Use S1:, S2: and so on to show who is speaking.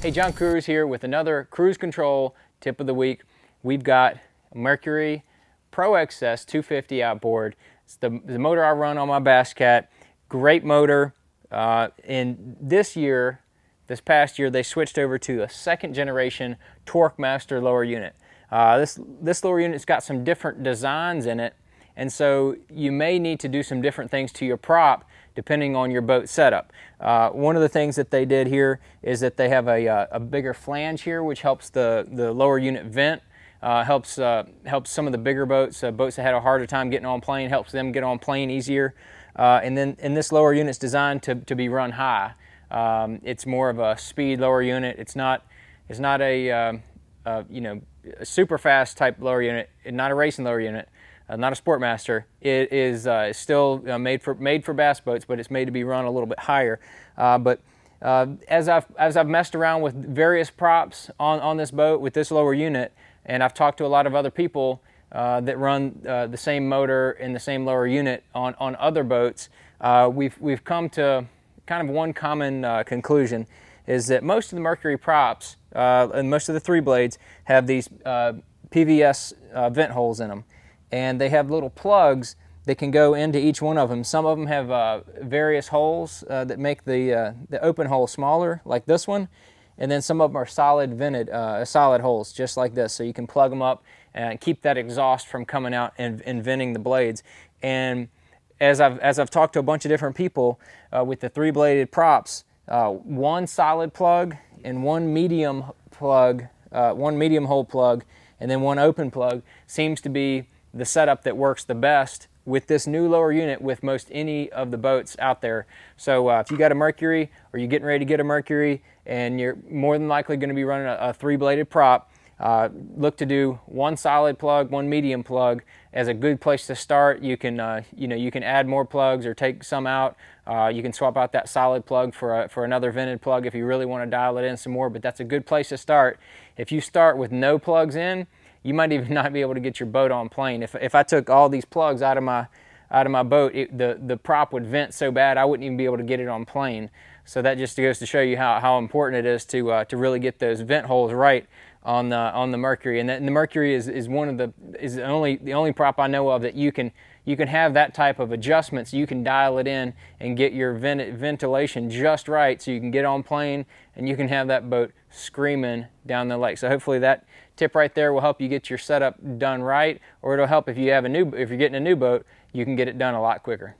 S1: Hey, John Cruz here with another cruise control tip of the week. We've got Mercury Pro XS 250 outboard. It's the motor I run on my Bass Cat. Great motor. And this past year, they switched over to a second generation Torque Master lower unit. This lower unit's got some different designs in it, and so you may need to do some different things to your prop depending on your boat setup. One of the things that they did here is that they have a bigger flange here, which helps the lower unit vent, helps some of the bigger boats, boats that had a harder time getting on plane, helps them get on plane easier. And this lower unit's designed to be run high. It's more of a speed lower unit. It's not a a super fast type lower unit, not a racing lower unit. Not a Sportmaster. It is still made for bass boats, but it's made to be run a little bit higher. As I've messed around with various props on this boat with this lower unit, and I've talked to a lot of other people that run the same motor and the same lower unit on other boats, we've come to kind of one common conclusion, is that most of the Mercury props and most of the 3-blades have these PVS vent holes in them. And they have little plugs that can go into each one of them. Some of them have various holes that make the open hole smaller, like this one, and then some of them are solid vented, solid holes, just like this. So you can plug them up and keep that exhaust from coming out and venting the blades. And as I've talked to a bunch of different people with the 3-bladed props, one solid plug and one medium plug, one medium hole plug, and then one open plug seems to be the setup that works the best with this new lower unit with most any of the boats out there. So if you got a Mercury, or you're getting ready to get a Mercury, and you're more than likely going to be running a 3-bladed prop, look to do one solid plug, one medium plug as a good place to start. You can you can add more plugs or take some out. You can swap out that solid plug for another vented plug if you really want to dial it in some more, but that's a good place to start. If you start with no plugs in, you might even not be able to get your boat on plane. If I took all these plugs out of my boat, the prop would vent so bad I wouldn't even be able to get it on plane. So that just goes to show you how important it is to really get those vent holes right on the Mercury. And the Mercury is the only prop I know of that you can have that type of adjustment, so you can dial it in and get your ventilation just right, so you can get on plane and you can have that boat screaming down the lake. So hopefully that tip right there will help you get your setup done right, or it'll help if you're getting a new boat, you can get it done a lot quicker.